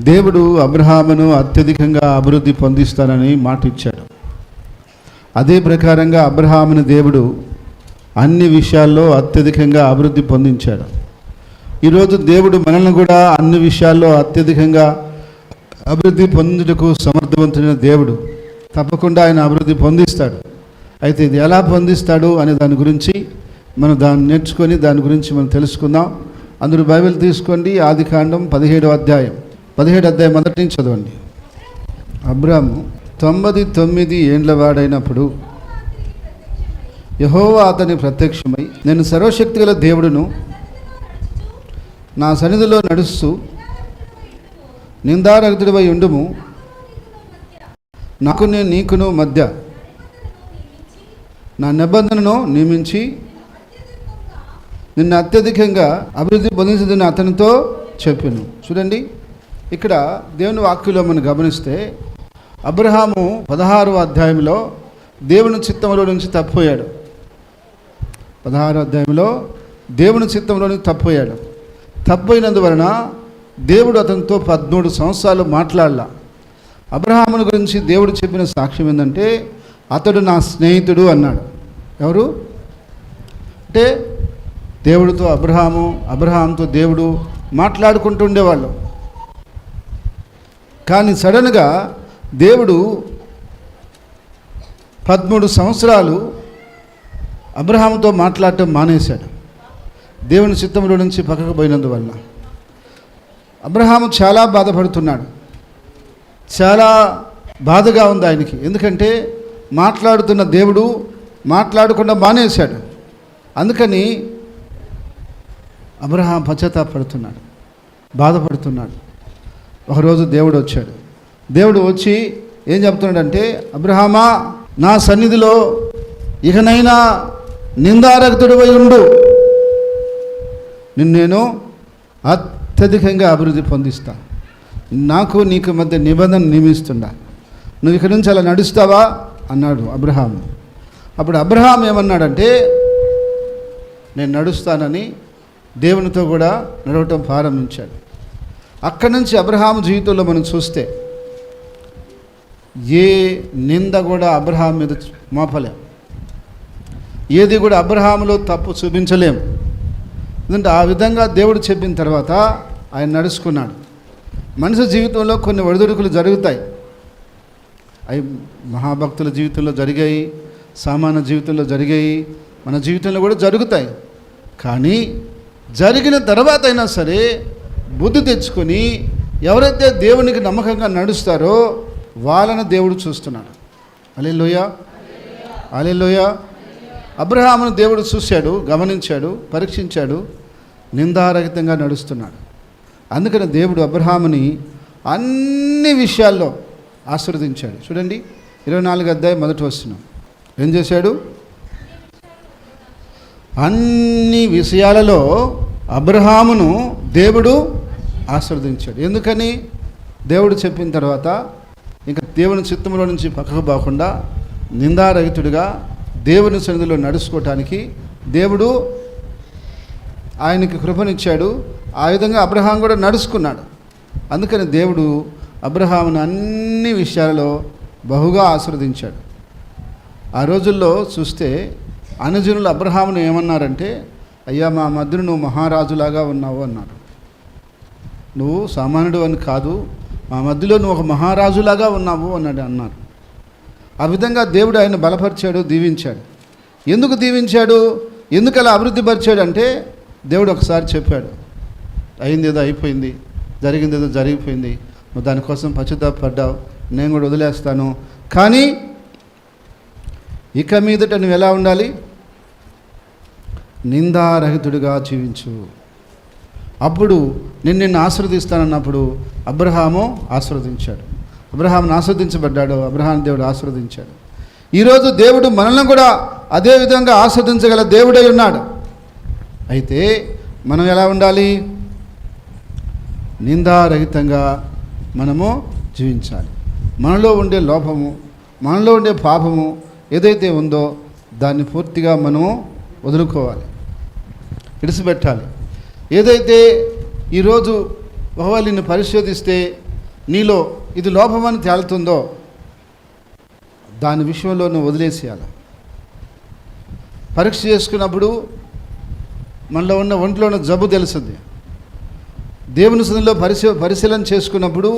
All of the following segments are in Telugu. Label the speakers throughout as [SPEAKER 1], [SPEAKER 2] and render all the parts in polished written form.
[SPEAKER 1] దేవుడు అబ్రహామును అత్యధికంగా అభివృద్ధి పొందిస్తానని మాట ఇచ్చాడు. అదే ప్రకారంగా అబ్రహాముని దేవుడు అన్ని విషయాల్లో అత్యధికంగా అభివృద్ధి పొందించాడు. ఈరోజు దేవుడు మనల్ని కూడా అన్ని విషయాల్లో అత్యధికంగా అభివృద్ధి పొందుటకు సమర్థవంతుడైన దేవుడు. తప్పకుండా ఆయన అభివృద్ధి పొందిస్తాడు. అయితే ఇది ఎలా పొందిస్తాడు అనే దాని గురించి మనం దాన్ని నేర్చుకొని దాని గురించి మనం తెలుసుకుందాం. అందరూ బైబిల్ తీసుకోండి. ఆదికాండం 17వ అధ్యాయం మొదటి నుంచి చదవండి. అబ్రాము 99 ఏండ్ల వాడైనప్పుడు యెహోవా అతని ప్రత్యక్షమై, నేను సర్వశక్తిగల దేవుడును, నా సన్నిధిలో నడుస్తూ నిందారహితుడివై ఉండుము, నాకు నీకును మధ్య నా నిబంధనను నియమించి నిన్ను అత్యధికంగా అభివృద్ధి పొందించదని అతనితో చెప్పాను. చూడండి, ఇక్కడ దేవుని వాక్యంలో మనం గమనిస్తే అబ్రహాము 16వ అధ్యాయంలో దేవుని చిత్తంలో నుంచి తప్పిపోయాడు. 16వ అధ్యాయంలో దేవుని చిత్తంలో నుంచి తప్పిపోయాడు. తప్పిపోయినందువలన దేవుడు అతనితో 13 సంవత్సరాలు మాట్లాడలా. అబ్రహాముని గురించి దేవుడు చెప్పిన సాక్ష్యం ఏంటంటే, అతడు నా స్నేహితుడు అన్నాడు. ఎవరు అంటే దేవుడితో అబ్రహాంతో దేవుడు మాట్లాడుకుంటుండేవాళ్ళు. కానీ సడన్గా దేవుడు 13 సంవత్సరాలు అబ్రహాముతో మాట్లాడటం మానేశాడు. దేవుని చిత్తంలో నుంచి పక్కకు పోయినందువల్ల అబ్రహాము చాలా బాధపడుతున్నాడు. చాలా బాధగా ఉంది ఆయనకి. ఎందుకంటే మాట్లాడుతున్న దేవుడు మాట్లాడకుండా మానేశాడు. అందుకని అబ్రహాం పశ్చాత్తాపడుతున్నాడు, బాధపడుతున్నాడు. ఒకరోజు దేవుడు వచ్చాడు. దేవుడు వచ్చి ఏం చెప్తున్నాడంటే, అబ్రహామా, నా సన్నిధిలో ఇకనైనా నిందారహితుడివై ఉండు, నేను అత్యధికంగా అభివృద్ధి పొందిస్తా, నాకు నీకు మధ్య నిబంధన నియమిస్తుండా, నువ్వు ఇక్కడి నుంచి అలా నడుస్తావా అన్నాడు అబ్రహాం. అప్పుడు అబ్రహాం ఏమన్నాడంటే, నేను నడుస్తానని దేవునితో కూడా నడవటం ప్రారంభించాడు. అక్కడి నుంచి అబ్రహాం జీవితంలో మనం చూస్తే ఏ నింద కూడా అబ్రహాం మీద మోపలేం, ఏది కూడా అబ్రహాములో తప్పు చూపించలేం. ఎందుకంటే ఆ విధంగా దేవుడు చెప్పిన తర్వాత ఆయన నడుచుకున్నాడు. మనిషి జీవితంలో కొన్ని ఒడిదుడుకులు జరుగుతాయి. అవి మహాభక్తుల జీవితంలో జరిగాయి, సామాన్య జీవితంలో జరిగాయి, మన జీవితంలో కూడా జరుగుతాయి. కానీ జరిగిన తర్వాత అయినా సరే బుద్ధి తెచ్చుకొని ఎవరైతే దేవునికి నమ్మకంగా నడుస్తారో వాళ్ళని దేవుడు చూస్తున్నాడు. హల్లెలూయా, హల్లెలూయా. అబ్రహామును దేవుడు చూశాడు, గమనించాడు, పరీక్షించాడు, నిందారహితంగా నడుస్తున్నాడు. అందుకని దేవుడు అబ్రహాముని అన్ని విషయాల్లో ఆశీర్వదించాడు. చూడండి, 24వ అధ్యాయం మొదటి వచనం ఏం చేశాడు? అన్ని విషయాలలో అబ్రహామును దేవుడు ఆశీర్వదించాడు. ఎందుకని? దేవుడు చెప్పిన తర్వాత ఇంకా దేవుని చిత్తంలో నుంచి పక్కకు పోకుండా నిందారహితుడిగా దేవుని సన్నిధిలో నడుచుకోవటానికి దేవుడు ఆయనకి కృపనిచ్చాడు. ఆ విధంగా అబ్రహాం కూడా నడుచుకున్నాడు. అందుకని దేవుడు అబ్రహామును అన్ని విషయాలలో బహుగా ఆశీర్వదించాడు. ఆ రోజుల్లో చూస్తే అనుజనులు అబ్రహామును ఏమన్నారంటే, అయ్యా, మా మధ్యలో నువ్వు మహారాజులాగా ఉన్నావు అన్నారు. నువ్వు సామాన్యుడు అని కాదు, మా మధ్యలో నువ్వు ఒక మహారాజులాగా ఉన్నావు అన్నారు. ఆ విధంగా దేవుడు ఆయన బలపరిచాడు, దీవించాడు. ఎందుకు దీవించాడు, ఎందుకు అలా అభివృద్ధి పరిచాడు అంటే, దేవుడు ఒకసారి చెప్పాడు, అయిందేదో అయిపోయింది, జరిగిందేదో జరిగిపోయింది, నువ్వు దానికోసం పశ్చాత్తాపడ్డావు, నేను కూడా వదిలేస్తాను. కానీ ఇక మీదట నువ్వు ఎలా ఉండాలి? నిందారహితుడిగా జీవించు, అప్పుడు నిన్ను ఆశీర్వదిస్తానన్నప్పుడు అబ్రహాము ఆశీర్వదించాడు. అబ్రహామును ఆశీర్వదించబడ్డాడు, అబ్రహాం దేవుడు ఆశీర్వదించాడు. ఈరోజు దేవుడు మనల్ని కూడా అదే విధంగా ఆశీర్వదించగల దేవుడై ఉన్నాడు. అయితే మనం ఎలా ఉండాలి? నిందారహితంగా మనము జీవించాలి. మనలో ఉండే లోపము, మనలో ఉండే పాపము ఏదైతే ఉందో దాన్ని పూర్తిగా మనము వదులుకోవాలి, విడిచిపెట్టాలి. ఏదైతే ఈరోజు ఒకవేళ నిన్ను పరిశోధిస్తే నీలో ఇది లోపమని తేలుతుందో దాని విషయంలో నువ్వు వదిలేసేయాలి. పరీక్ష చేసుకున్నప్పుడు మనలో ఉన్న ఒంట్లో ఉన్న జబ్బు తెలుస్తుంది. దేవుని సన్నిధిలో పరిశీలన చేసుకున్నప్పుడు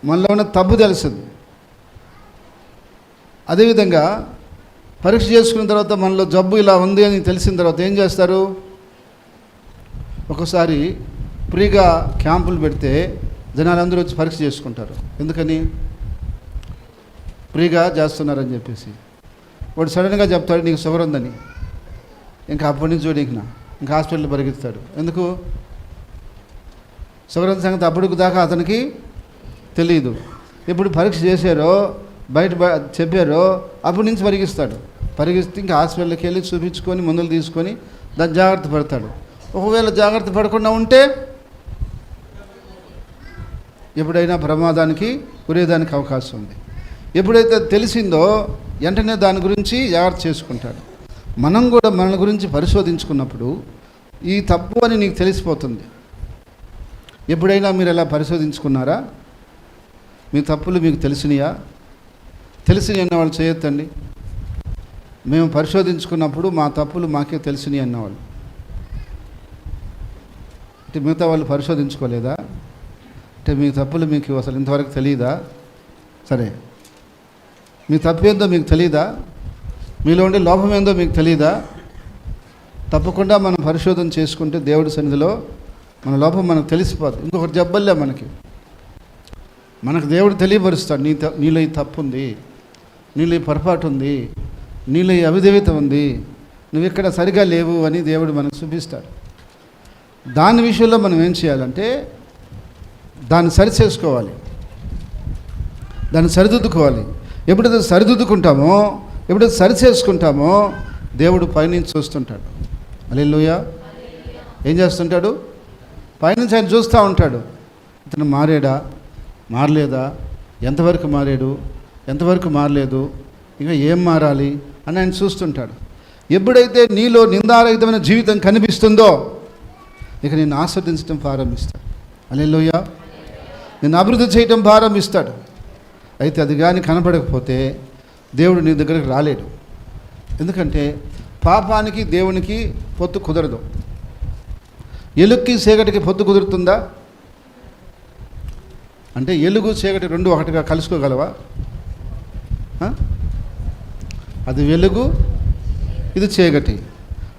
[SPEAKER 1] మనలో ఉన్న తప్పు తెలుస్తుంది. అదేవిధంగా పరీక్ష చేసుకున్న తర్వాత మనలో జబ్బు ఇలా ఉంది అని తెలిసిన తర్వాత ఏం చేస్తారు? ఒకసారి ఫ్రీగా క్యాంపులు పెడితే జనాలందరూ వచ్చి పరీక్ష చేసుకుంటారు. ఎందుకని? ఫ్రీగా చేస్తున్నారని చెప్పేసి. వాడు సడన్గా చెప్తాడు నీకు షుగర్ ఉందని. ఇంకా అప్పటి నుంచి చూడు ఇంకా హాస్పిటల్ పరిగెత్తాడు. ఎందుకు? షుగర్ ఉన్న సంగతి అప్పటికి దాకా అతనికి తెలియదు. ఇప్పుడు పరీక్ష చేశారో బయట చెప్పారో అప్పటి నుంచి పరిగిస్తే ఇంకా హాస్పిటల్కి వెళ్ళి చూపించుకొని మందులు తీసుకొని దాన్ని జాగ్రత్త పడతాడు. ఒకవేళ జాగ్రత్త పడకుండా ఉంటే ఎప్పుడైనా ప్రమాదానికి గురేదానికి అవకాశం ఉంది. ఎప్పుడైతే తెలిసిందో వెంటనే దాని గురించి జాగ్రత్త చేసుకుంటాడు. మనం కూడా మన గురించి పరిశోధించుకున్నప్పుడు ఈ తప్పు అని నీకు తెలిసిపోతుంది. ఎప్పుడైనా మీరు ఎలా పరిశోధించుకున్నారా? మీ తప్పులు మీకు తెలిసినాయా? తెలిసినాయి అన్నవాళ్ళు చేయొద్దండి. మేము పరిశోధించుకున్నప్పుడు మా తప్పులు మాకే తెలిసినాయి అన్నవాళ్ళు. అంటే మిగతా వాళ్ళు పరిశోధించుకోలేదా? అంటే మీ తప్పులు మీకు అసలు ఇంతవరకు తెలియదా? సరే, మీ తప్పు ఏందో మీకు తెలియదా? మీలో ఉండే లోపం ఏందో మీకు తెలియదా? తప్పకుండా మనం పరిశోధన చేసుకుంటే దేవుడి సన్నిధిలో మన లోపం మనకు తెలిసిపోతుంది. ఇంకొకటి జబ్బల్లే మనకు దేవుడు తెలియపరుస్తాడు. నీలో ఈ తప్పు ఉంది, నీలో ఈ పొరపాటు ఉంది, నీలో ఈ అవిధేయత ఉంది, నువ్వు ఇక్కడ సరిగా లేవు అని దేవుడు మనకు చూపిస్తాడు. దాని విషయంలో మనం ఏం చేయాలంటే దాన్ని సరిచేసుకోవాలి, దాన్ని సరిదిద్దుకోవాలి. ఎప్పుడైతే సరిదిద్దుకుంటామో, ఎప్పుడైతే సరిచేసుకుంటామో దేవుడు పైనుంచి చూస్తుంటాడు. హల్లెలూయా. ఏం చేస్తుంటాడు? పైనుంచి ఆయన చూస్తూ ఉంటాడు. ఇతను మారాడా, మారలేదా, ఎంతవరకు మారాడు, ఎంతవరకు మారలేదు, ఇంకా ఏం మారాలి అని ఆయన చూస్తుంటాడు. ఎప్పుడైతే నీలో నిందారహితమైన జీవితం కనిపిస్తుందో ఇక నేను ఆస్వాదించడం ప్రారంభిస్తాడు. హల్లెలూయా. నేను అభివృద్ధి చేయటం ప్రారంభిస్తాడు. అయితే అది కానీ కనపడకపోతే దేవుడు నీ దగ్గరికి రాలేడు. ఎందుకంటే పాపానికి దేవునికి పొత్తు కుదరదు. ఎలుగుకి చీకటికి పొత్తు కుదురుతుందా? అంటే ఎలుగు చీకటి రెండు ఒకటిగా కలుసుకోగలవా? అది వెలుగు, ఇది చీకటి.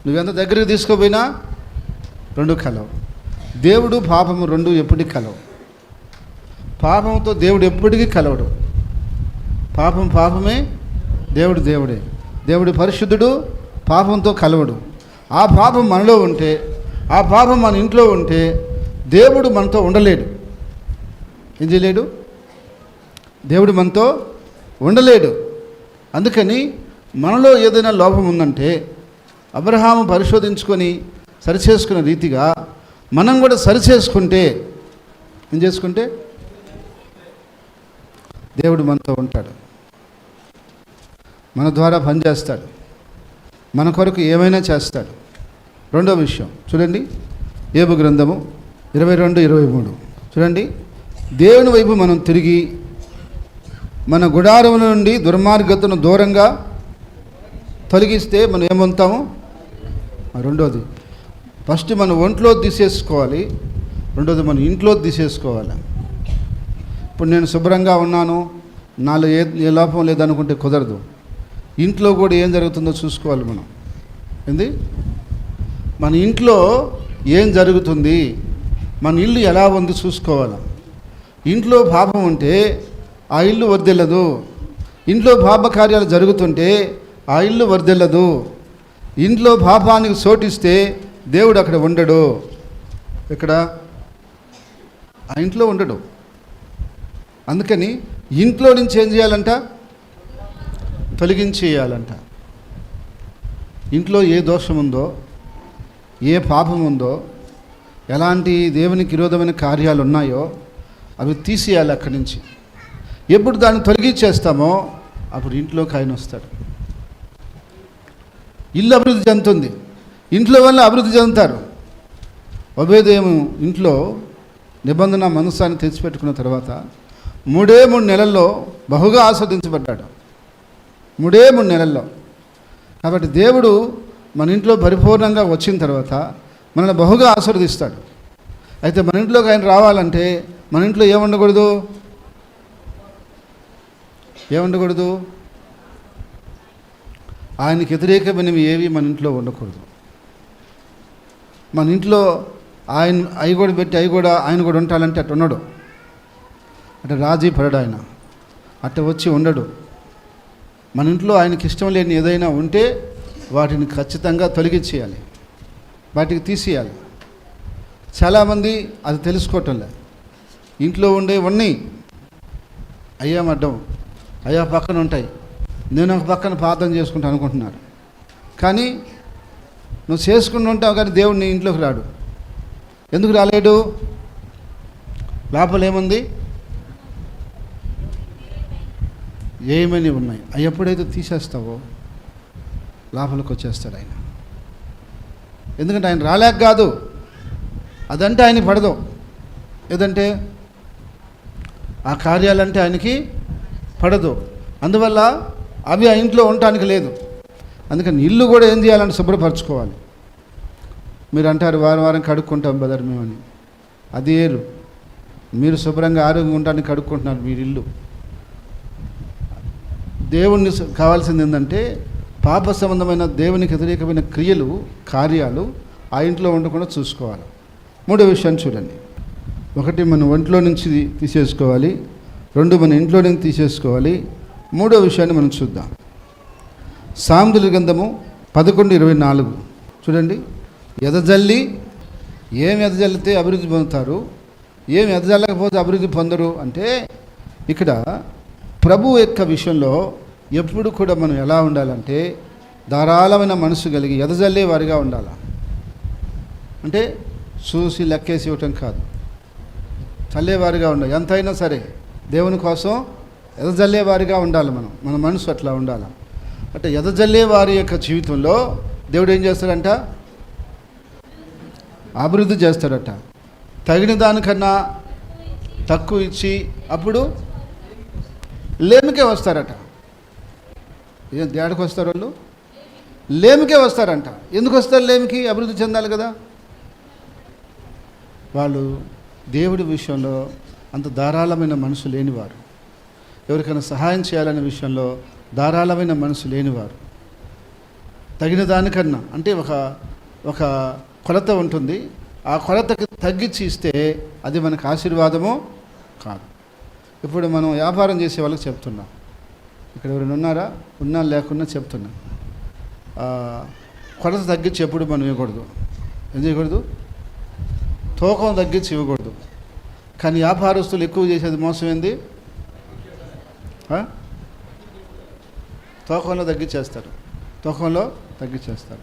[SPEAKER 1] నువ్వెంత దగ్గరికి తీసుకోపోయినా రెండు కలవు. దేవుడు పాపము రెండు ఎప్పటికీ కలవు. పాపంతో దేవుడు ఎప్పటికీ కలవడు. పాపం పాపమే, దేవుడు దేవుడే. దేవుడు పరిశుద్ధుడు, పాపంతో కలవడు. ఆ పాపం మనలో ఉంటే, ఆ పాపం మన ఇంట్లో ఉంటే దేవుడు మనతో ఉండలేడు. ఏం చేయలేడు? దేవుడు మనతో ఉండలేడు. అందుకని మనలో ఏదైనా లోపం ఉందంటే అబ్రహాము పరిశోధించుకొని సరిచేసుకున్న రీతిగా మనం కూడా సరిచేసుకుంటే, ఏం చేసుకుంటే దేవుడు మనతో ఉంటాడు, మన ద్వారా పనిచేస్తాడు, మన కొరకు ఏమైనా చేస్తాడు. రెండో విషయం చూడండి, యోబు గ్రంథము 22-23 చూడండి. దేవుని వైపు మనం తిరిగి మన గుడారముల నుండి దుర్మార్గతను దూరంగా తొలగిస్తే మనం ఏమవుతాము? రెండోది, ఫస్ట్ మన ఒంట్లో తీసేసుకోవాలి, రెండోది మన ఇంట్లో తీసేసుకోవాలి. ఇప్పుడు నేను శుభ్రంగా ఉన్నాను, నాలో ఏ లోపం లేదనుకుంటే కుదరదు. ఇంట్లో కూడా ఏం జరుగుతుందో చూసుకోవాలి మనం. ఏంది? మన ఇంట్లో ఏం జరుగుతుంది, మన ఇల్లు ఎలా ఉంది చూసుకోవాలి. ఇంట్లో పాపం ఉంటే ఆ ఇల్లు వర్ధిల్లదు. ఇంట్లో పాప కార్యాలు జరుగుతుంటే ఆ ఇల్లు వర్ధిల్లదు. ఇంట్లో పాపానికి చోటిస్తే దేవుడు అక్కడ ఉండడు. ఇక్కడ ఆ ఇంట్లో ఉండడు. అందుకని ఇంట్లో నుంచి ఏం చేయాలంట? తొలగించేయాలంట. ఇంట్లో ఏ దోషం ఉందో, ఏ పాపం ఉందో, ఎలాంటి దేవునికి విరోధమైన కార్యాలు ఉన్నాయో అవి తీసేయాలి అక్కడి నుంచి. ఎప్పుడు దాన్ని తొలగించేస్తామో అప్పుడు ఇంట్లోకి ఆయన వస్తాడు. ఇల్లు అభివృద్ధి చెందుతుంది. ఇంట్లో వల్ల అభివృద్ధి చెందుతారు. ఒబేదేము ఇంట్లో నిబంధన మనసాన్ని తెచ్చిపెట్టుకున్న తర్వాత 3 నెలల్లో బహుగా ఆస్వాదించబడ్డాడు. 3 నెలల్లో. కాబట్టి దేవుడు మన ఇంట్లో పరిపూర్ణంగా వచ్చిన తర్వాత మనల్ని బహుగా ఆశీర్వదిస్తాడు. అయితే మన ఇంట్లోకి ఆయన రావాలంటే మన ఇంట్లో ఏముండకూడదు? ఆయనకి వ్యతిరేకమైనవి ఏవి మన ఇంట్లో ఉండకూడదు. మన ఇంట్లో అవి కూడా పెట్టి ఆయన కూడా ఉంటాడంటే అట్టు ఉండడు. అటు రాజీ పడడు ఆయన, అట్ట వచ్చి ఉండడు. మన ఇంట్లో ఆయనకి ఇష్టం లేని ఏదైనా ఉంటే వాటిని ఖచ్చితంగా తొలగించేయాలి, వాటికి తీసేయాలి. చాలామంది అది తెలుసుకోవటంలే. ఇంట్లో ఉండేవన్నీ అయ్యా అడ్డం, అయ్యా పక్కన ఉంటాయి, నేను ఒక పక్కన ప్రార్థన చేసుకుంటా అనుకుంటున్నారు. కానీ నువ్వు చేసుకుంటూ ఉంటావు, కానీ దేవుడు నీ ఇంట్లోకి రాడు. ఎందుకు రాలేడు? లోపల ఏముంది? ఏమని ఉన్నాయి. అవి ఎప్పుడైతే తీసేస్తావో లోపలికి వచ్చేస్తాడు ఆయన. ఎందుకంటే ఆయన రాలేక కాదు, అదంటే ఆయన పడదు. ఏదంటే ఆ కార్యాలంటే ఆయనకి పడదు. అందువల్ల అవి ఆ ఇంట్లో ఉండటానికి లేదు. అందుకని ఇల్లు కూడా ఏం చేయాలంటే శుభ్రపరచుకోవాలి. మీరు అంటారు వారం కడుక్కుంటాం బదర్ మేమని. అది ఏరు. మీరు శుభ్రంగా ఆరోగ్యంగా ఉండడానికి కడుక్కుంటున్నారు మీరు ఇల్లు. దేవుణ్ణి కావాల్సింది ఏంటంటే పాప సంబంధమైన దేవునికి వ్యతిరేకమైన క్రియలు, కార్యాలు ఆ ఇంట్లో ఉండకుండా చూసుకోవాలి. 3వ విషయాన్ని చూడండి. 1 మన ఒంట్లో నుంచి తీసేసుకోవాలి, 2 మన ఇంట్లో నుంచి తీసేసుకోవాలి. 3వ విషయాన్ని మనం చూద్దాం. సామెతల గ్రంథము 11:24 చూడండి. ఎదజల్లి ఏమి ఎదజల్లితే అభివృద్ధి పొందుతారు, ఏమి ఎదజల్లకపోతే అభివృద్ధి పొందరు అంటే ఇక్కడ ప్రభు యొక్క విషయంలో ఎప్పుడు కూడా మనం ఎలా ఉండాలంటే ధారాళమైన మనసు కలిగి ఎదజల్లే వారిగా ఉండాలి. అంటే చూసి లెక్కేసి ఇవ్వటం కాదు, చల్లేవారిగా ఉండాలి. ఎంతైనా సరే దేవుని కోసం ఎదజల్లేవారిగా ఉండాలి. మన మనసు అట్లా ఉండాలి. అంటే ఎదజల్లే వారి యొక్క జీవితంలో దేవుడు ఏం చేస్తాడంట? అభివృద్ధి చేస్తాడట. తగిన దానికన్నా తక్కువ ఇచ్చి అప్పుడు లేమికే వస్తారట. ఏం తేడాకి వస్తారు వాళ్ళు? లేమికే వస్తారంట. ఎందుకు వస్తారు లేమికి? అభివృద్ధి చెందాలి కదా. వాళ్ళు దేవుడి విషయంలో అంత ధారాళమైన మనసు లేనివారు, ఎవరికైనా సహాయం చేయాలనే విషయంలో ధారాళమైన మనసు లేనివారు. తగిన దానికన్నా అంటే ఒక కొలత ఉంటుంది, ఆ కొలతకి తగ్గించి ఇస్తే అది మనకు ఆశీర్వాదము కాదు. ఇప్పుడు మనం వ్యాపారం చేసే వాళ్ళకి చెప్తున్నాం. ఇక్కడ ఎవరైనా ఉన్నారా? ఉన్నా లేకున్నా చెప్తున్నా. కొలత తగ్గించి ఎప్పుడు మనం ఇవ్వకూడదు. ఏం చేయకూడదు? తూకం తగ్గించి ఇవ్వకూడదు. కానీ వ్యాపారస్తులు ఎక్కువ చేసేది మోసం ఏంది? తూకంలో తగ్గించేస్తారు.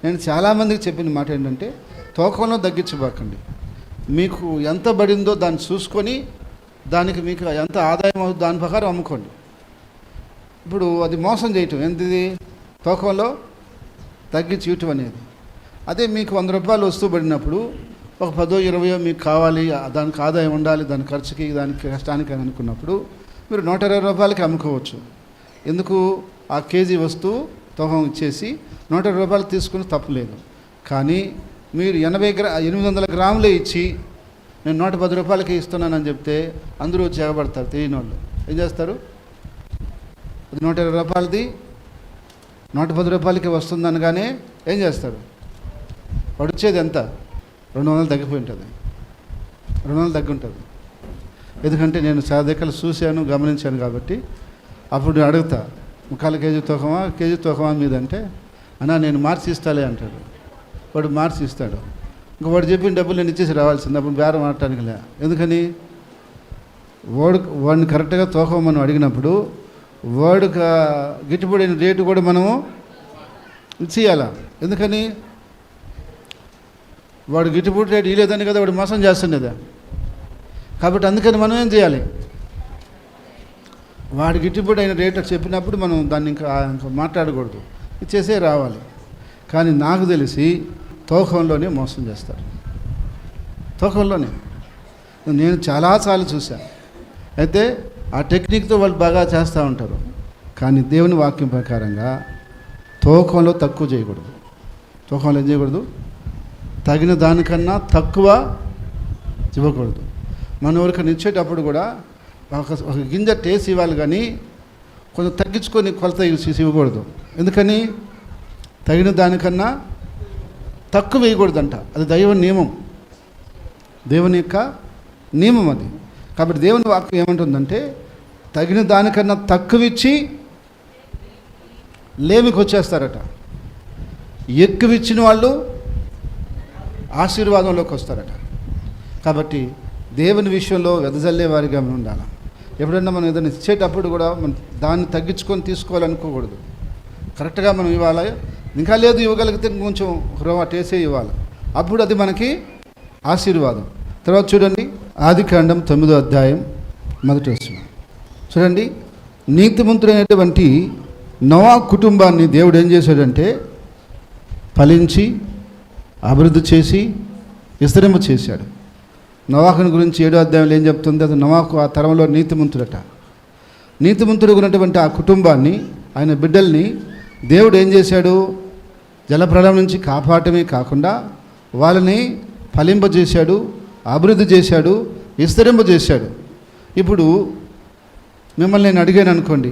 [SPEAKER 1] నేను చాలామందికి చెప్పిన మాట ఏంటంటే తూకంలో తగ్గించబాకండి. మీకు ఎంత పడిందో దాన్ని చూసుకొని దానికి మీకు ఎంత ఆదాయం అవుతుందో దాని ప్రకారం అమ్ముకోండి. ఇప్పుడు అది మోసం చేయటం ఎంతది? తూకంలో తగ్గించి ఇవ్వటం అనేది. అదే మీకు 100 రూపాయలు వస్తువు పడినప్పుడు ఒక 10, 20 మీకు కావాలి, దానికి ఆదాయం ఉండాలి, దాని ఖర్చుకి, దానికి కష్టానికి అని అనుకున్నప్పుడు మీరు 120 రూపాయలకి అమ్ముకోవచ్చు. ఎందుకు? ఆ కేజీ వస్తువు తూకం ఇచ్చేసి 120 రూపాయలు తీసుకుని తప్పులేదు. కానీ మీరు 800 గ్రాములే ఇచ్చి నేను 110 రూపాయలకి ఇస్తున్నానని చెప్తే అందరూ వచ్చి ఎగబడతారు. తెలియని వాళ్ళు ఏం చేస్తారు? అది 120 రూపాయలది 110 రూపాయలకి వస్తుందనగానే ఏం చేస్తారు? పడిచేది ఎంత? 200 తగ్గిపోయి ఉంటుంది. 200 తగ్గి ఉంటుంది. ఎందుకంటే నేను చాలా దగ్గర చూశాను, గమనించాను కాబట్టి అప్పుడు అడుగుతా, 1/4 కేజీ తూకమా, కేజీ తూకమా మీద అంటే అన్నా నేను మార్చి ఇస్తాలే అంటాడు. వాడు మార్చి ఇస్తాడు. ఇంకా వాడు చెప్పిన డబ్బులు నేను ఇచ్చేసి రావాల్సింది. అప్పుడు బేరం ఆడటానికి లే. ఎందుకని? వాడిని కరెక్ట్గా తూకం మనం అడిగినప్పుడు వాడికి గిట్టుబడిన రేటు కూడా మనము ఇచ్చేయాల. ఎందుకని? వాడు గిట్టుబడి రేటు ఇవ్వలేదని కదా వాడు మోసం చేస్తుండేదా. కాబట్టి అందుకని మనం ఏం చేయాలి? వాడి గిట్టుబడి అయిన రేటు చెప్పినప్పుడు మనం దాన్ని ఇంకా మాట్లాడకూడదు, ఇచ్చేసే రావాలి. కానీ నాకు తెలిసి తూకంలోనే మోసం చేస్తారు. తూకంలోనే నేను చాలాసార్లు చూశాను. అయితే ఆ టెక్నిక్తో వాళ్ళు బాగా చేస్తూ ఉంటారు. కానీ దేవుని వాక్యం ప్రకారంగా తూకంలో తక్కువ చేయకూడదు. తూకంలో ఏం చేయకూడదు? తగిన దానికన్నా తక్కువ ఇవ్వకూడదు. మనం ఎవరికైనా ఇచ్చేటప్పుడు కూడా ఒక గింజ టేస్ట్ ఇవ్వాలి, కానీ కొంచెం తగ్గించుకొని కొలత ఇవ్వకూడదు. ఎందుకని? తగిన దానికన్నా తక్కువ వేయకూడదంట. అది దైవ నియమం, దేవుని యొక్క నియమం అది. కాబట్టి దేవుని వాక్యం ఏమంటుందంటే, తగిన దానికన్నా తక్కువ ఇచ్చి లేమికి వచ్చేస్తారట. ఎక్కువ ఇచ్చిన వాళ్ళు ఆశీర్వాదంలోకి వస్తారట. కాబట్టి దేవుని విషయంలో వెదజల్లే వారిగా ఉండాలి. ఎప్పుడన్నా మనం ఏదైనా ఇచ్చేటప్పుడు కూడా మనం దాన్ని తగ్గించుకొని తీసుకోవాలనుకోకూడదు. కరెక్ట్గా మనం ఇవ్వాలి. ఇంకా లేదు ఇవ్వగలిగితే కొంచెం రవ్వ టేసే ఇవ్వాలి. అప్పుడు అది మనకి ఆశీర్వాదం. తర్వాత చూడండి, ఆదికాండం 9వ అధ్యాయం 1వ వచనం చూడండి. నీతిమంతుడైనటువంటి నోవా కుటుంబాన్ని దేవుడు ఏం చేశాడంటే, ఫలించి అభివృద్ధి చేసి విస్తరింప చేశాడు. నోవాహుని గురించి 7వ అధ్యాయంలో ఏం చెప్తుంది? అది నోవాహు ఆ తరంలో నీతిమంతుడట. నీతిమంతుడు ఉన్నటువంటి ఆ కుటుంబాన్ని, ఆయన బిడ్డల్ని దేవుడు ఏం చేశాడు? జలప్రళయం నుంచి కాపాడటమే కాకుండా వాళ్ళని ఫలింపజేశాడు, అభివృద్ధి చేశాడు, విస్తరింపజేశాడు. ఇప్పుడు మిమ్మల్ని నేను అడిగాను అనుకోండి,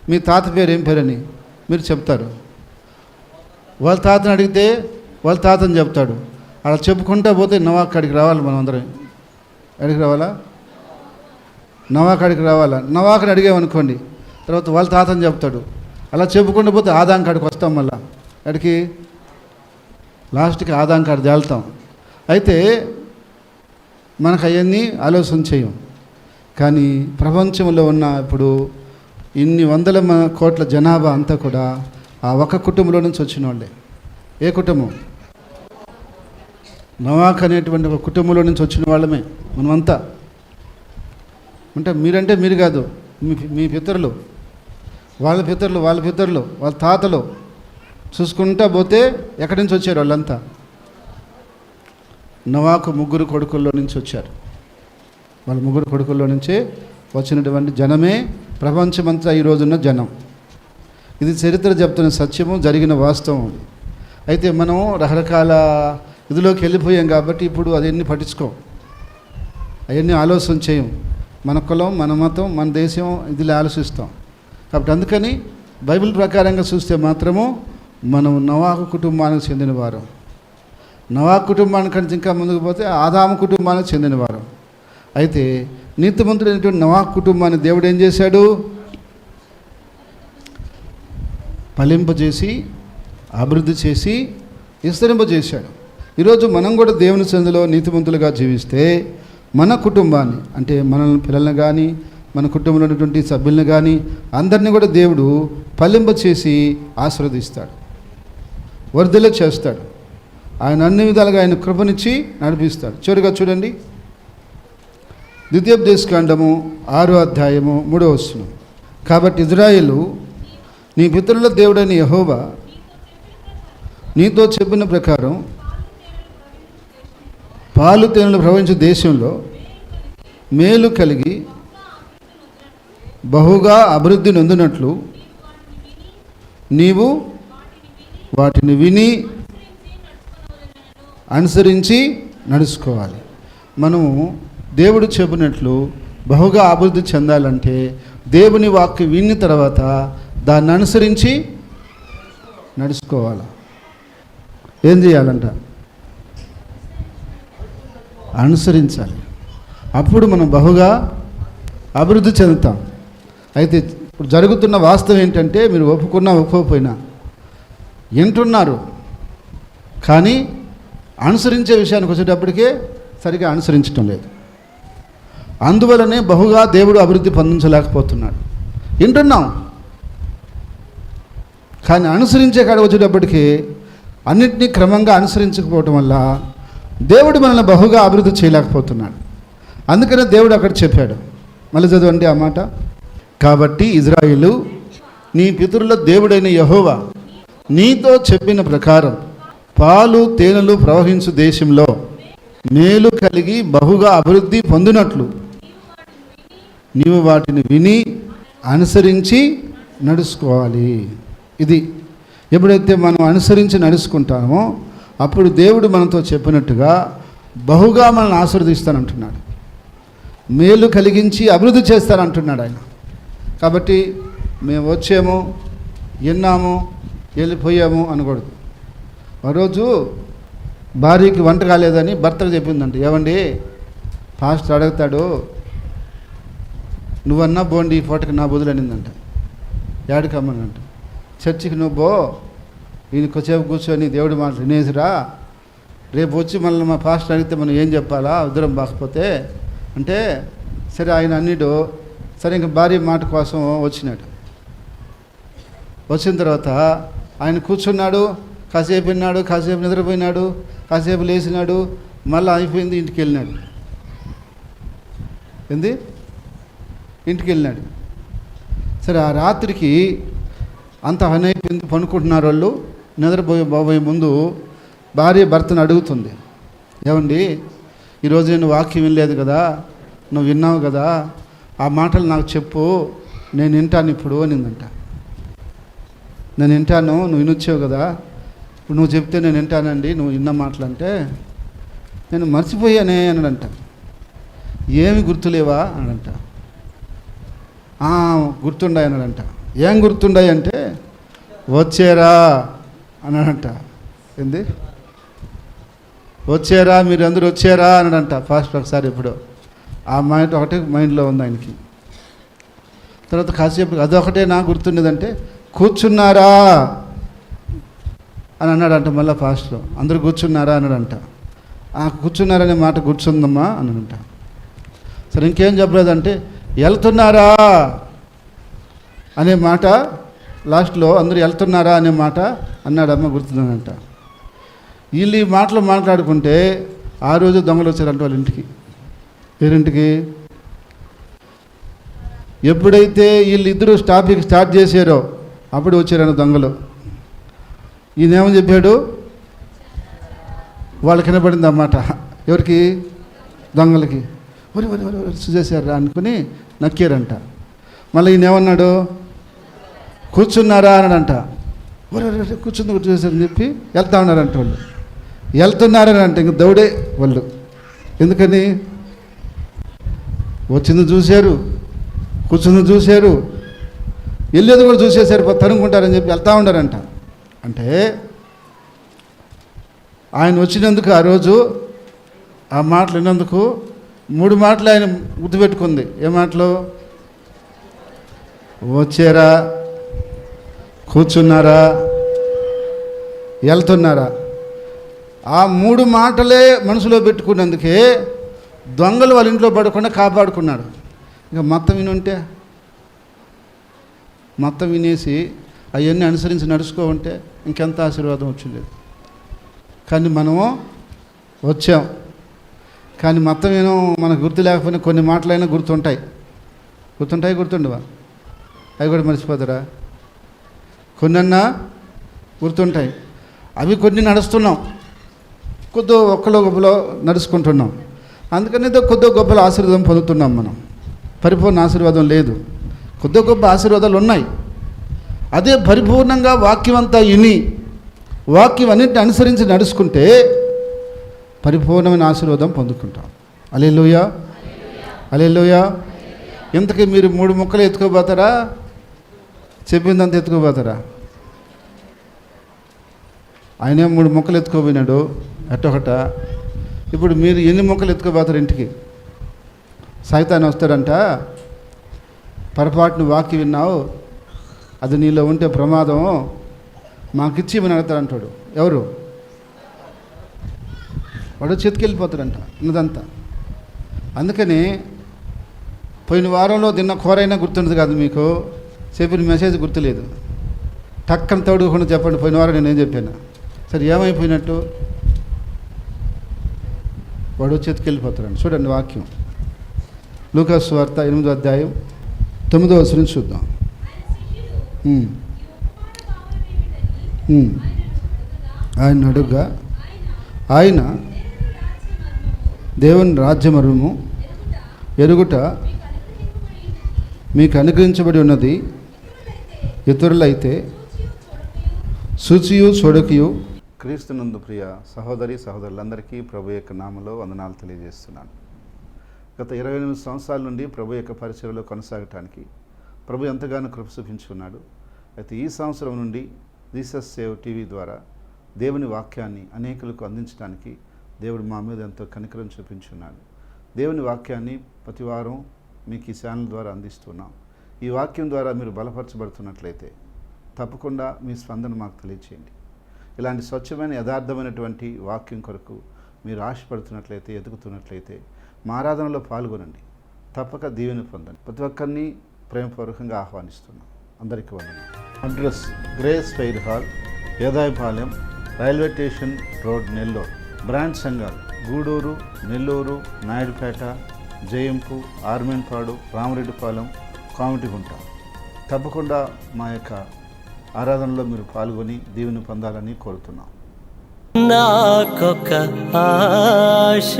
[SPEAKER 1] మీ తాత పేరు ఏం పేరని మీరు చెప్తారు. వాళ్ళ తాతని అడిగితే వాళ్ళ తాతని చెప్తాడు. అలా చెప్పుకుంటా పోతే నోవాహు కాడికి రావాలి. మనం అందరం ఎక్కడికి రావాలా? నోవాహు కాడికి రావాలా? నోవాహుని అడిగామనుకోండి, తర్వాత వాళ్ళ తాతని చెప్తాడు. అలా చెప్పుకుంటూ పోతే ఆదాం కాడికి వస్తాం. మళ్ళా ఎక్కడికి? లాస్ట్కి ఆదాం కాడికి తేలుతాం. అయితే మనకు అవన్నీ ఆలోచన చేయం. కానీ ప్రపంచంలో ఉన్న ఇప్పుడు ఇన్ని వందల కోట్ల జనాభా అంతా కూడా ఆ ఒక కుటుంబంలో నుంచి వచ్చిన వాళ్ళే. ఏ కుటుంబం? నోవాహు అనేటువంటి ఒక కుటుంబంలో నుంచి వచ్చిన వాళ్ళమే మనమంతా. అంటే మీరంటే మీరు కాదు, మీ పితరులు, వాళ్ళ పితరులు, వాళ్ళ తాతలు చూసుకుంటా పోతే ఎక్కడి నుంచి వచ్చారు వాళ్ళంతా? నోవాహు 3 కొడుకుల్లో నుంచి వచ్చారు. వాళ్ళ 3 కొడుకుల్లో నుంచే వచ్చినటువంటి జనమే ప్రపంచమంతా ఈరోజున్న జనం. ఇది చరిత్ర చెప్తున్న సత్యము, జరిగిన వాస్తవం. అయితే మనం రకరకాల ఇదిలోకి వెళ్ళిపోయాం కాబట్టి ఇప్పుడు అవన్నీ పట్టించుకోం, అవన్నీ ఆలోచన చేయం. మన కులం, మన మతం, మన దేశం ఇదిలో ఆలోచిస్తాం. కాబట్టి అందుకని బైబిల్ ప్రకారంగా చూస్తే మాత్రము మనం నోవాహు కుటుంబానికి చెందినవారు. నోవాహు కుటుంబానికంటే ఇంకా ముందుకు పోతే ఆదాము కుటుంబానికి చెందినవారు. అయితే నీతిమంతుడైనటువంటి నోవాహు కుటుంబాన్ని దేవుడు ఏం చేశాడు? ఫలింపజేసి అభివృద్ధి చేసి విస్తరింపజేశాడు. ఈరోజు మనం కూడా దేవుని సన్నిధిలో నీతిమంతులుగా జీవిస్తే మన కుటుంబాన్ని, అంటే మన పిల్లల్ని కానీ మన కుటుంబంలో ఉన్నటువంటి సభ్యులను కానీ అందరినీ కూడా దేవుడు ఫలింపచేసి ఆశీర్వదిస్తాడు, వర్ధిల్ల చేస్తాడు. ఆయన అన్ని విధాలుగా ఆయన కృపనిచ్చి నడిపిస్తాడు. చివరిగా చూడండి, ద్వితీయోపదేశకాండము 6వ అధ్యాయము 3వ వచనం. కాబట్టి ఇజ్రాయేలు, నీ పితరుల దేవుడైన యెహోవా నీతో చెప్పిన ప్రకారం పాలు తేనెలు ప్రవహించే దేశంలో మేలు కలిగి బహుగా అభివృద్ధి నొందినట్లు నీవు వాటిని విని అనుసరించి నడుచుకోవాలి. మనము దేవుడు చెప్పినట్లు బహుగా అభివృద్ధి చెందాలంటే దేవుని వాక్యం విన్న తర్వాత దాన్ని అనుసరించి నడుచుకోవాలి. ఏం చేయాలంట? అనుసరించాలి. అప్పుడు మనం బహుగా అభివృద్ధి చెందుతాం. అయితే ఇప్పుడు జరుగుతున్న వాస్తవం ఏంటంటే, మీరు ఒప్పుకున్నా ఒప్పుకోకపోయినా వింటున్నారు, కానీ అనుసరించే విషయానికి వచ్చేటప్పటికే సరిగా అనుసరించటం లేదు. అందువలనే బహుగా దేవుడు అభివృద్ధి పొందించలేకపోతున్నాడు. వింటున్నాం కానీ అనుసరించే కాడ వచ్చేటప్పటికి అన్నింటినీ క్రమంగా అనుసరించకపోవటం వల్ల దేవుడు మనల్ని బహుగా అభివృద్ధి చేయలేకపోతున్నాడు. అందుకనే దేవుడు అక్కడ చెప్పాడు. మళ్ళీ చదవండి ఆ మాట. కాబట్టి ఇజ్రాయేలు, నీ పితరుల దేవుడైన యెహోవా నీతో చెప్పిన ప్రకారం పాలు తేనెలు ప్రవహించు దేశంలో మేలు కలిగి బహుగా అభివృద్ధి పొందినట్లు నీవు వాటిని విని అనుసరించి నడుచుకోవాలి. ఇది ఎప్పుడైతే మనం అనుసరించి నడుచుకుంటామో అప్పుడు దేవుడు మనతో చెప్పినట్టుగా బహుగా మనల్ని ఆశీర్వదిస్తానంటున్నాడు, మేలు కలిగించి అభివృద్ధి చేస్తానంటున్నాడు ఆయన. కాబట్టి మేము వచ్చాము, విన్నాము, వెళ్ళిపోయాము అనకూడదు. ఒకరోజు భార్యకి వంట కాలేదని భర్తకు చెప్పిందంట, ఏమండి పాస్టర్ అడుగుతాడు, నువ్వన్నా బోండి ఈ పూటకి నా బదులు అనిందంట. ఏడుకమ్మనంట, చర్చికి నువ్వు బో, ఈయన కొద్దిసేపు కూర్చొని దేవుడి మాటలు వినేసిరా, రేపు వచ్చి మళ్ళీ మా పాస్టర్ అడిగితే మనం ఏం చెప్పాలా ఉద్దరం బాకపోతే అంటే, సరే ఆయన అన్నిడు సరే ఇంక భార్య మాట కోసం వచ్చినాడు. వచ్చిన తర్వాత ఆయన కూర్చున్నాడు, కాసేపు విన్నాడు, కాసేపు నిద్రపోయినాడు, కాసేపు లేచినాడు, మళ్ళీ అయిపోయింది, ఇంటికి వెళ్ళినాడు. ఇంటికి వెళ్ళినాడు. సరే ఆ రాత్రికి అంత పని అయిపోయింది, పనుకుంటున్నారు వాళ్ళు. నిద్రపోయే ముందు భార్య భర్తను అడుగుతుంది, ఏమండి ఈరోజు నేను వాక్యం వినలేదు కదా, నువ్వు విన్నావు కదా, ఆ మాటలు నాకు చెప్పు, నేను వింటాను ఇప్పుడు అనిందంట. నేను వింటాను, నువ్వు వినొచ్చావు కదా, ఇప్పుడు నువ్వు చెప్తే నేను వింటానండి, నువ్వు విన్న మాటలు అంటే, నేను మర్చిపోయానే అన్నాడంట. ఏమి గుర్తులేవా అన్నాడంట. గుర్తుండాయి అన్నాడంట. ఏం గుర్తుండాయి అంటే, వచ్చారా అన్నాడంట. ఏంది వచ్చారా, మీరు అందరూ వచ్చారా అన్నాడంట. ఫాస్ట్ ఒకసారి ఇప్పుడు ఆ మైండ్ ఒకటే మైండ్లో ఉంది ఆయనకి. తర్వాత కాసేపు అదొకటే నాకు గుర్తుండేదంటే, కూర్చున్నారా అని అన్నాడంట. మళ్ళీ ఫాస్ట్లో అందరూ కూర్చున్నారా అన్నాడంట. కూర్చున్నారనే మాట కూర్చుందమ్మా అన్నాడంట. సరే ఇంకేం చెప్పలేదంటే, వెళ్తున్నారా అనే మాట లాస్ట్లో అందరూ వెళ్తున్నారా అనే మాట అన్నాడమ్మ, గుర్తుందనంట. వీళ్ళు ఈ మాటలు మాట్లాడుకుంటే ఆ రోజు దొంగలు వచ్చారంట వాళ్ళ ఇంటికి. పేరింటికి ఎప్పుడైతే వీళ్ళిద్దరూ స్టార్ట్ చేశారో అప్పుడు వచ్చారన్న దొంగలు. ఈయనేమని చెప్పాడు, వాళ్ళకి వినపడింది అన్నమాట. ఎవరికి? దొంగలకి. ఒరి ఒరి ఒరి చూసేశారా అనుకుని నక్కారంట. మళ్ళీ ఈయనేమన్నాడు, కూర్చున్నారా అన్నాడంట. ఒరి కూర్చుంది చూసేసారని చెప్పి వెళ్తా ఉన్నారంట. వాళ్ళు వెళ్తున్నారని అంటే ఇంక దౌడే వాళ్ళు. ఎందుకని? వచ్చింది చూశారు, కూర్చుంది చూశారు, వెళ్ళేది కూడా చూసేశారు, తరుముకుంటారని చెప్పి వెళ్తూ ఉన్నారంట. అంటే ఆయన వచ్చినందుకు ఆ రోజు ఆ మాటలు విన్నందుకు 3 మాటలు ఆయన గుర్తుపెట్టుకుంది. ఏ మాటలు? వచ్చారా, కూర్చున్నారా, వెళ్తున్నారా. ఆ 3 మాటలే మనసులో పెట్టుకున్నందుకే దొంగలు వాళ్ళ ఇంట్లో పడకుండా కాపాడుకున్నాడు. ఇక మొత్తం వినుంటే, మొత్తం వినేసి అవన్నీ అనుసరించి నడుచుకోమంటే ఇంకెంత ఆశీర్వాదం వచ్చిండేది. కానీ మనము వచ్చాం, కానీ మొత్తం ఏమో మనకు గుర్తు లేకపోయినా కొన్ని మాటలైనా గుర్తుంటాయి. గుర్తుండవా? అవి కూడా మర్చిపోతారా? కొన్నన్నా గుర్తుంటాయి. అవి కొన్ని నడుస్తున్నాం, కొద్దిగా ఒక్కలో గొప్పలో నడుచుకుంటున్నాం. అందుకని కొద్దిగా గొప్పల ఆశీర్వాదం పొందుతున్నాం మనం. పరిపూర్ణ ఆశీర్వాదం లేదు, కొద్దిగా గొప్ప ఆశీర్వాదాలు ఉన్నాయి. అదే పరిపూర్ణంగా వాక్యం అంతా విని వాక్యం అన్నింటిని అనుసరించి నడుచుకుంటే పరిపూర్ణమైన ఆశీర్వాదం పొందుకుంటాం. హల్లెలూయా, హల్లెలూయా. ఇంతకీ మీరు 3 ముక్కలు ఎత్తుకోబోతారా? చెప్పిందంత ఎత్తుకోబోతారా? ఆయనే 3 ముక్కలు ఎత్తుకోపోయినాడు ఎట్టొకట. ఇప్పుడు మీరు ఎన్ని ముక్కలు ఎత్తుకోబోతారు ఇంటికి? సైతాన్ వస్తాడంట, పొరపాటును వాక్యం విన్నావు, అది నీలో ఉంటే ప్రమాదం, మాకిచ్చి ఇవని అడుగుతాడంటాడు. ఎవరు? వాడు చేతికెళ్ళిపోతాడంట ఉన్నదంతా. అందుకని పోయిన వారంలో తిన్న కూరైనా గుర్తుండదు కాదు మీకు, చెప్పిన మెసేజ్ గుర్తులేదు. టక్కన తోడుకుండా చెప్పండి, పోయిన వారం నేనేం చెప్పాను. సరే ఏమైపోయినట్టు? వాడు చేతికెళ్ళిపోతాడండి. చూడండి వాక్యం, లూకా సువార్త 8వ అధ్యాయం 9వ వచనం చూద్దాం. ఆయన అడుగ్గా ఆయన దేవుని రాజ్యమర్మము ఎరుగుట మీకు అనుగ్రహించబడి ఉన్నది. ఇతరులైతే శుచియు చూడకియు. క్రీస్తునందు ప్రియ సహోదరి సహోదరులందరికీ ప్రభు యొక్క నామములో వందనాలు తెలియజేస్తున్నాను. గత 28 సంవత్సరాల నుండి ప్రభు యొక్క పరిచర్యలో కొనసాగటానికి ప్రభు ఎంతగానో కృప చూపించుకున్నాడు. అయితే ఈ సంవత్సరం నుండి జీసస్ సేవ్ టీవీ ద్వారా దేవుని వాక్యాన్ని అనేకులకు అందించడానికి దేవుడు మా మీద ఎంతో కనికరం చూపించున్నాడు. దేవుని వాక్యాన్ని ప్రతి వారం మీకు ఈ ఛానల్ ద్వారా అందిస్తున్నాం. ఈ వాక్యం ద్వారా మీరు బలపరచబడుతున్నట్లయితే తప్పకుండా మీ స్పందన మాకు తెలియచేయండి. ఇలాంటి స్వచ్ఛమైన యథార్థమైనటువంటి వాక్యం కొరకు మీరు ఆశపడుతున్నట్లయితే, ఎదుగుతున్నట్లయితే మా ఆరాధనలో పాల్గొనండి. తప్పక దీవెన పొందండి. ప్రతి ఒక్కరిని ప్రేమపూర్వకంగా ఆహ్వానిస్తున్నాం. అందరికీ వందనాలు. Address grace fair hall, Edayapalem, railway station road, Nellore. Branch సంఘాలు గూడూరు, నెల్లూరు, నాయుడుపేట, జయంపు, ఆర్మేన్పాడు, రామరెడ్డిపాలెం, కామిటిగుంట. తప్పకుండా మా యొక్క ఆరాధనలో మీరు పాల్గొని దీవెన పొందాలని కోరుతున్నాం.
[SPEAKER 2] నాకొక ఆశ,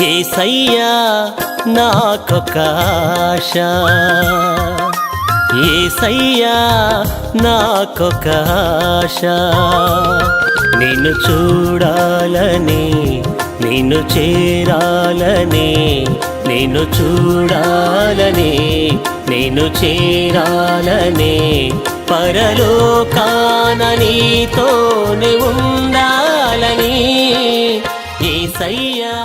[SPEAKER 2] యేసయ్యా నాకొక ఆశ, యేసయ్యా నాకొక ఆశ, నిన్ను చూడాలని, నిన్ను చేరాలని, నిన్ను చూడాలని, నిన్ను చేరాలని, పరలోకాన నీతోనే ఉండాలని యేసయ్యా.